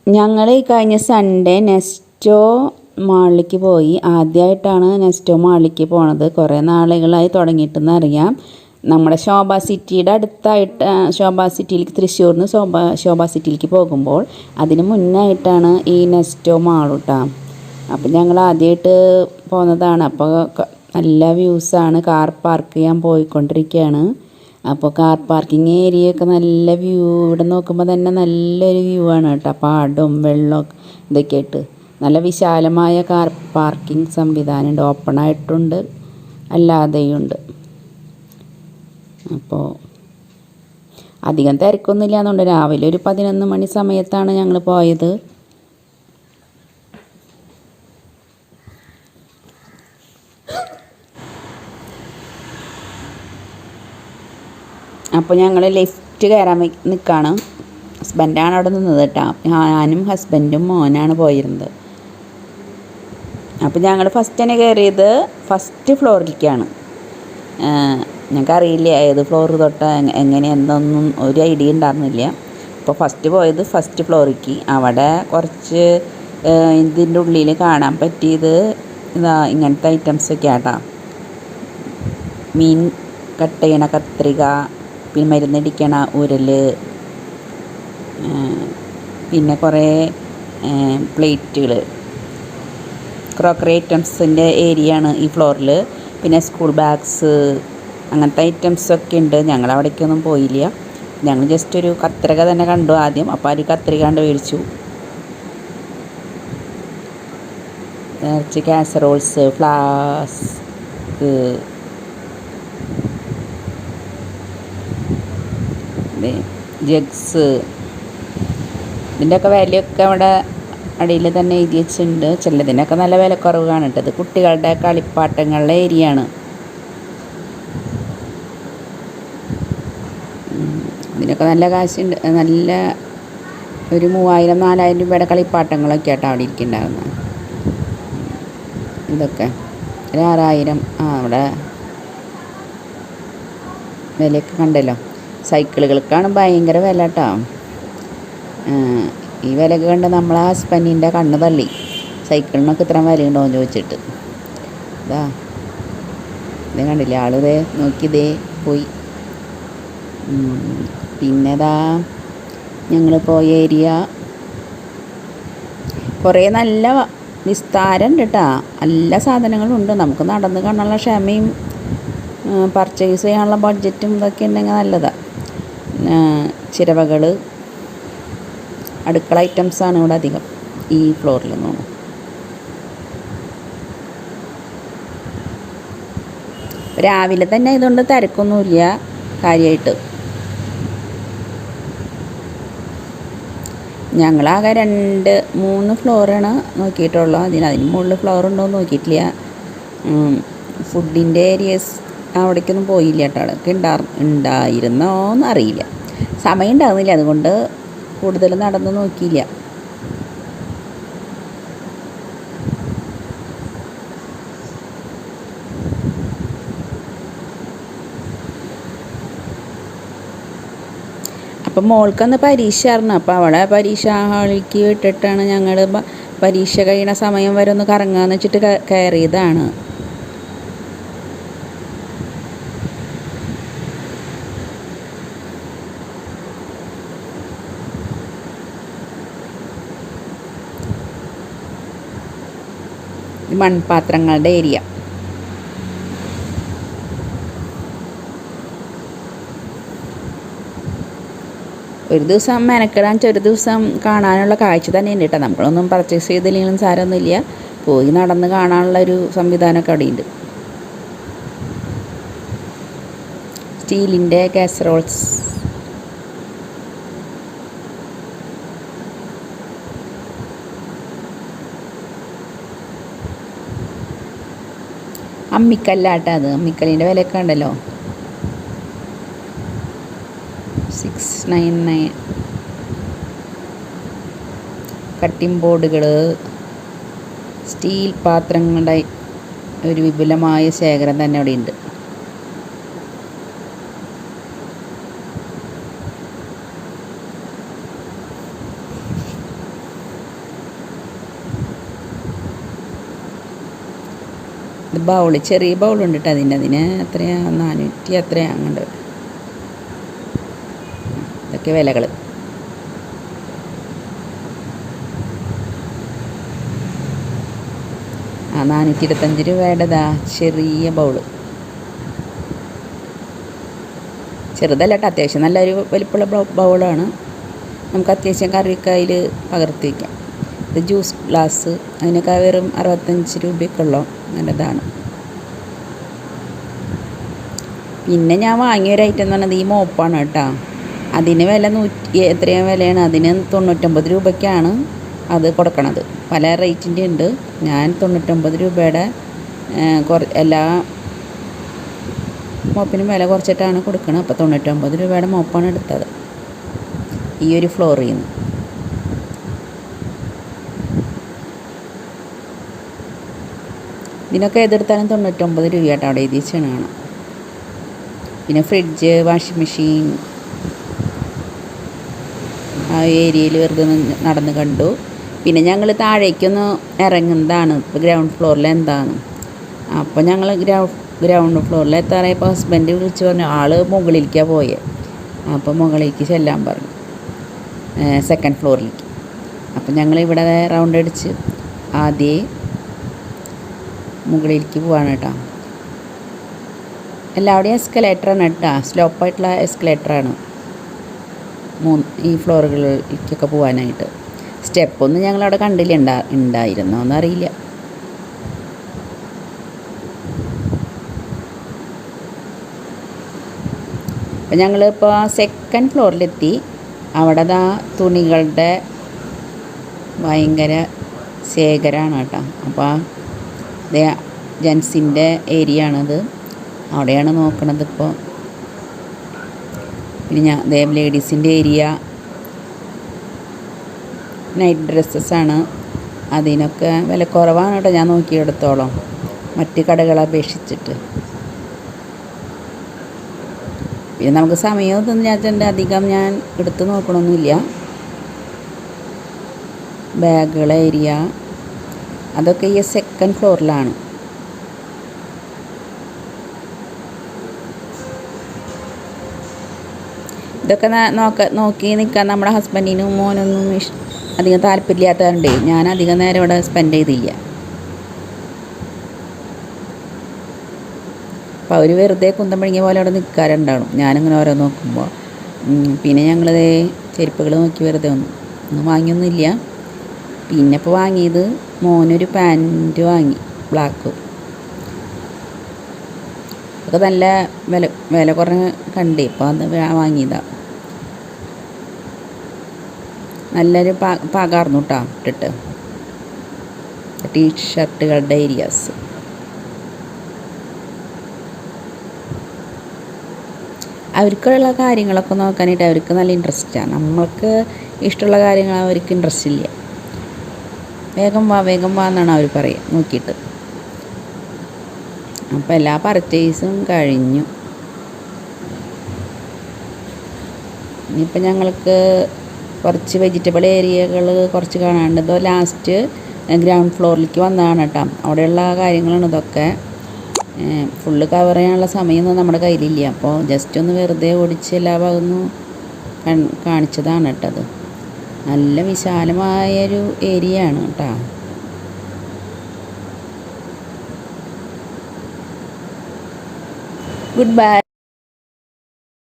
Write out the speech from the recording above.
ഞങ്ങൾ ഈ കഴിഞ്ഞ സൺഡേ നെസ്റ്റോ മാളിലേക്ക് പോയി. ആദ്യമായിട്ടാണ് നെസ്റ്റോ മാളിലേക്ക് പോണത്. കുറേ നാളുകളായി തുടങ്ങിയിട്ടെന്ന് അറിയാം. നമ്മുടെ ശോഭ സിറ്റിയുടെ അടുത്തായിട്ട്, ശോഭ സിറ്റിയിലേക്ക്, തൃശ്ശൂരിൽ നിന്ന് ശോഭ സിറ്റിയിലേക്ക് പോകുമ്പോൾ അതിന് മുന്നായിട്ടാണ് ഈ നെസ്റ്റോ മാൾ കേട്ടോ. അപ്പം ഞങ്ങൾ ആദ്യമായിട്ട് പോകുന്നതാണ്. അപ്പോൾ നല്ല വ്യൂസാണ്. കാർ പാർക്ക് ചെയ്യാൻ പോയിക്കൊണ്ടിരിക്കുകയാണ്. അപ്പോൾ കാർ പാർക്കിംഗ് ഏരിയയൊക്കെ നല്ല വ്യൂ, ഇവിടെ നോക്കുമ്പോൾ തന്നെ നല്ലൊരു വ്യൂ ആണ് കേട്ടോ. പാടും വെള്ളവും ഇതൊക്കെ ആയിട്ട് നല്ല വിശാലമായ കാർ പാർക്കിംഗ് സംവിധാനമുണ്ട്. ഓപ്പണായിട്ടുണ്ട്, അല്ലാതെയുണ്ട്. അപ്പോൾ അധികം തിരക്കൊന്നുമില്ല എന്നുണ്ട്. രാവിലെ ഒരു 11 മണി സമയത്താണ് ഞങ്ങൾ പോയത്. അപ്പോൾ ഞങ്ങൾ ലിഫ്റ്റ് കയറാൻ നിൽക്കുകയാണ്. ഹസ്ബൻഡാണ് അവിടെ നിന്നത് കേട്ടോ. ഞാനും ഹസ്ബൻഡും മോനാണ് പോയിരുന്നത്. അപ്പോൾ ഞങ്ങൾ ഫസ്റ്റ് തന്നെ കയറിയത് ഫസ്റ്റ് ഫ്ലോറിലേക്കാണ്. ഞങ്ങൾക്കറിയില്ല ഏത് ഫ്ലോർ തൊട്ട് എങ്ങനെ എന്തൊന്നും ഒരു ഐഡിയ ഉണ്ടായിരുന്നില്ല. അപ്പോൾ ഫസ്റ്റ് പോയത് ഫസ്റ്റ് ഫ്ലോറിലേക്ക്. അവിടെ കുറച്ച് ഇതിൻ്റെ ഉള്ളിൽ കാണാൻ പറ്റിയത് ഇങ്ങനത്തെ ഐറ്റംസൊക്കെ ആട്ടോ. മീൻ കട്ട് ചെയ്യണ കത്രിക, പിന്നെ മരുന്നടിക്കണ ഉരൽ, പിന്നെ കുറേ പ്ലേറ്റുകൾ, ക്രോക്കറി ഐറ്റംസിൻ്റെ ഏരിയ ആണ് ഈ ഫ്ലോറിൽ. പിന്നെ സ്കൂൾ ബാഗ്സ്, അങ്ങനത്തെ ഐറ്റംസൊക്കെ ഉണ്ട്. ഞങ്ങൾ അവിടേക്കൊന്നും പോയില്ല. ഞങ്ങൾ ജസ്റ്റ് ഒരു കത്രിക തന്നെ കണ്ടു ആദ്യം. അപ്പോൾ ഒരു കത്രിക കണ്ട് മേടിച്ചു. കാസറോൾസ്, ഫ്ലാസ്ക്, ജഗ്സ്, ഇതിൻ്റെയൊക്കെ വിലയൊക്കെ അവിടെ അടിയിൽ തന്നെ എഴുതി വെച്ചിട്ടുണ്ട്. ചിലതിനൊക്കെ നല്ല വിലക്കുറവാണ് കേട്ടത്. കുട്ടികളുടെ കളിപ്പാട്ടങ്ങളുടെ ഏരിയ ആണ്. ഇതിനൊക്കെ നല്ല കാശുണ്ട്. നല്ല ഒരു 3000-4000 രൂപയുടെ കളിപ്പാട്ടങ്ങളൊക്കെ ആട്ടോ അവിടെ ഇരിക്കുന്നുണ്ടാകുന്നത്. ഇതൊക്കെ ഒരു 6000. അവിടെ വിലയൊക്കെ കണ്ടല്ലോ. സൈക്കിളുകൾക്കാണ് ഭയങ്കര വില കേട്ടോ. ഈ വിലയൊക്കെ കണ്ട് നമ്മളെ ഹസ്ബൻഡിൻ്റെ കണ്ണ് തള്ളി. സൈക്കിളിനൊക്കെ ഇത്ര വിലയുണ്ടോ എന്ന് ചോദിച്ചിട്ട്. ഇത് കണ്ടില്ലേ, ആളിതേ നോക്കിയതേ പോയി. പിന്നെ ഞങ്ങൾ പോയ ഏരിയ കുറേ നല്ല വിസ്താരമുണ്ട് കേട്ടോ. എല്ലാ സാധനങ്ങളും ഉണ്ട്. നമുക്ക് നടന്ന് കാണാനുള്ള ക്ഷമയും പർച്ചേസ് ചെയ്യാനുള്ള ബഡ്ജറ്റും ഇതൊക്കെ ഉണ്ടെങ്കിൽ നല്ലതാണ്. ചിരവകൾ, അടുക്കള ഐറ്റംസാണ് ഇവിടെ അധികം ഈ ഫ്ലോറിൽ തോന്നുന്നു. രാവിലെ തന്നെ ഇതുകൊണ്ട് തിരക്കൊന്നുമില്ല കാര്യമായിട്ട്. ഞങ്ങളാകെ 2-3 ഫ്ലോറാണ് നോക്കിയിട്ടുള്ളൂ. അതിന് മുകളിൽ ഫ്ലോർ ഉണ്ടോ എന്ന് നോക്കിയിട്ടില്ല. ഫുഡിൻ്റെ ഏരിയസ് അവിടേക്കൊന്നും പോയില്ല കേട്ടോ. അവിടെയൊക്കെ ഉണ്ടായിരുന്നോന്ന് അറിയില്ല. സമയം ഉണ്ടാകുന്നില്ല, അതുകൊണ്ട് കൂടുതൽ നടന്ന് നോക്കിയില്ല. അപ്പം മോൾക്കന്ന് പരീക്ഷ ആയിരുന്നു. അപ്പോൾ അവിടെ പരീക്ഷ ഹാളിലേക്ക് വിട്ടിട്ടാണ് ഞങ്ങൾ പരീക്ഷ കഴിയണ സമയം വരെ ഒന്ന് കറങ്ങാന്ന് വെച്ചിട്ട് കയറിയതാണ്. മൺപാത്രങ്ങളുടെ ഏരിയ. ഒരു ദിവസം മെനക്കെടാൻ ഒരു ദിവസം കാണാനുള്ള കാഴ്ച തന്നെയുണ്ട് കേട്ടോ. നമ്മളൊന്നും പർച്ചേസ് ചെയ്തില്ലെങ്കിലും സാരമൊന്നുമില്ല. പോയി നടന്ന് കാണാനുള്ളൊരു സംവിധാനമൊക്കെ അവിടെയുണ്ട്. സ്റ്റീലിൻ്റെ കാസറോൾസ്, അമ്മിക്കല്ലാട്ടോ. അത് അമ്മിക്കല്ലിൻ്റെ വിലയൊക്കെ ഉണ്ടല്ലോ. 699. കട്ടിംഗ് ബോർഡുകൾ, സ്റ്റീൽ പാത്രങ്ങളുടെ ഒരു വിപുലമായ ശേഖരം തന്നെ അവിടെയുണ്ട്. ഇത് ബൗൾ, ചെറിയ ബൗളുണ്ട് കേട്ടോ അതിന് എത്രയാ 400 എത്രയാ അങ്ങോട്ട്. ഇതൊക്കെ വിലകൾ. ആ 425 രൂപയുടേതാ ചെറിയ ബൗള്. ചെറുതല്ല കേട്ടോ, അത്യാവശ്യം നല്ലൊരു വലിപ്പമുള്ള ബൗളാണ്. നമുക്ക് അത്യാവശ്യം കറിയൊക്കെ അതിൽ പകർത്തി വയ്ക്കാം. ഇത് ജ്യൂസ് ഗ്ലാസ്, അതിനൊക്കെ വെറും 65 രൂപയൊക്കെ ഉള്ളൂ. നല്ലതാണ്. പിന്നെ ഞാൻ വാങ്ങിയൊരു ഐറ്റം എന്ന് പറഞ്ഞത് ഈ മോപ്പാണ് കേട്ടോ. അതിന് വില എത്രയും വിലയാണ്. അതിന് 99 രൂപയ്ക്കാണ് അത് കൊടുക്കണത്. പല റേറ്റിൻ്റെ ഉണ്ട്. ഞാൻ 99 രൂപയുടെ എല്ലാ മോപ്പിനും വില കുറച്ചിട്ടാണ് കൊടുക്കുന്നത്. അപ്പോൾ 99 രൂപയുടെ മോപ്പാണ് എടുത്തത് ഈ ഒരു ഫ്ലോറിൽ നിന്ന്. ഇതിനൊക്കെ ഏതെടുത്താലും 99 രൂപയായിട്ട് അവിടെ എഴുതി വെച്ചാണ് കാണാം. പിന്നെ ഫ്രിഡ്ജ്, വാഷിംഗ് മെഷീൻ ആ ഏരിയയിൽ വെറുതെ നടന്ന് കണ്ടു. പിന്നെ ഞങ്ങൾ താഴേക്കൊന്ന് ഇറങ്ങുന്നതാണ്. ഇപ്പോൾ ഗ്രൗണ്ട് ഫ്ലോറിൽ എന്താണ്. അപ്പോൾ ഞങ്ങൾ ഗ്രൗണ്ട് ഫ്ലോറിൽ എത്താറായപ്പോൾ ഹസ്ബൻഡ് വിളിച്ച് പറഞ്ഞു ആൾ മുകളിലേക്കാണ് പോയത്. അപ്പോൾ മുകളിലേക്ക് ചെല്ലാൻ പറഞ്ഞു, സെക്കൻഡ് ഫ്ലോറിലേക്ക്. അപ്പോൾ ഞങ്ങൾ ഇവിടെ റൗണ്ട് അടിച്ച് ആദ്യം മുകളിലേക്ക് പോവാണ് കേട്ടോ. എല്ലാവിടെയും എസ്കലേറ്ററാണ് കേട്ടോ, സ്ലോപ്പായിട്ടുള്ള എസ്കലേറ്ററാണ് ഈ ഫ്ലോറുകളിലേക്കൊക്കെ പോകാനായിട്ട്. സ്റ്റെപ്പൊന്നും ഞങ്ങളവിടെ കണ്ടില്ല, ഉണ്ടായിരുന്നോ എന്നറിയില്ല. അപ്പം ഞങ്ങളിപ്പോൾ സെക്കൻഡ് ഫ്ലോറിലെത്തി. അവിടെ തുണികളുടെ ഭയങ്കര ശേഖരമാണ് കേട്ടോ. അപ്പോൾ ജെൻസിൻ്റെ ഏരിയ ആണത്, അവിടെയാണ് നോക്കണത് ഇപ്പോൾ. പിന്നെ ലേഡീസിൻ്റെ ഏരിയ, നൈറ്റ് ഡ്രസ്സസ്സാണ്. അതിനൊക്കെ വില കുറവാണ് കേട്ടോ ഞാൻ നോക്കിയെടുത്തോളം മറ്റ് കടകളെ അപേക്ഷിച്ചിട്ട്. പിന്നെ നമുക്ക് സമയമൊന്നും ഇല്ലാത്തതുകൊണ്ട് അധികം ഞാൻ എടുത്ത് നോക്കണമൊന്നുമില്ല. ബാഗുകളെ ഏരിയ അതൊക്കെ ഈ സെക്കൻഡ് ഫ്ലോറിലാണ്. ഇതൊക്കെ നോക്കി നിൽക്കാൻ നമ്മുടെ ഹസ്ബൻഡിനും മോനൊന്നും അധികം താല്പര്യമില്ലാത്തതുകൊണ്ട് ഞാൻ അധികം നേരം ഇവിടെ സ്പെൻഡ് ചെയ്തില്ല. അപ്പോൾ അവർ വെറുതെ കുന്തം പിഴുങ്ങിയ പോലെ അവിടെ നിൽക്കാറുണ്ടാവും ഞാനിങ്ങനെ ഓരോ നോക്കുമ്പോൾ. പിന്നെ ഞങ്ങളിത് ചെരുപ്പുകൾ നോക്കി വെറുതെ ഒന്നും വാങ്ങിയൊന്നുമില്ല. പിന്നെ ഇപ്പോൾ വാങ്ങിയത് മോനൊരു പാൻറ്റ് വാങ്ങി, ബ്ലാക്ക്. അതൊക്കെ നല്ല വില കുറഞ്ഞ കണ്ടേ, ഇപ്പോൾ അത് വാങ്ങിയതാണ്. നല്ലൊരു പാകാർന്നു കേട്ടോ ഇട്ടിട്ട്. ടീഷർട്ടുകളുടെ ഏരിയാസ് അവർക്കുള്ള കാര്യങ്ങളൊക്കെ നോക്കാനായിട്ട് അവർക്ക് നല്ല ഇൻട്രസ്റ്റാണ്. നമ്മൾക്ക് ഇഷ്ടമുള്ള കാര്യങ്ങൾ അവർക്ക് ഇൻട്രസ്റ്റ് ഇല്ല. വേഗം വാ എന്നാണ് അവർ പറയുക നോക്കിയിട്ട്. അപ്പോൾ എല്ലാ പർച്ചേസും കഴിഞ്ഞു. ഇനിയിപ്പോൾ ഞങ്ങൾക്ക് കുറച്ച് വെജിറ്റബിൾ ഏരിയകൾ കുറച്ച് കാണാനുണ്ട്. ഇതോ ലാസ്റ്റ് ഗ്രൗണ്ട് ഫ്ലോറിലേക്ക് വന്നതാണ് കേട്ടോ. അവിടെയുള്ള കാര്യങ്ങളാണ് ഇതൊക്കെ. ഫുള്ള് കവർ ചെയ്യാനുള്ള സമയമൊന്നും നമ്മുടെ കയ്യിലില്ല. അപ്പോൾ ജസ്റ്റ് ഒന്ന് വെറുതെ ഓടിച്ച് എല്ലാ ഭാഗത്തുനിന്നും കാണിച്ചതാണ് കേട്ടത്. നല്ല വിശാലമായൊരു ഏരിയ ആണ് കേട്ടോ. Good bye.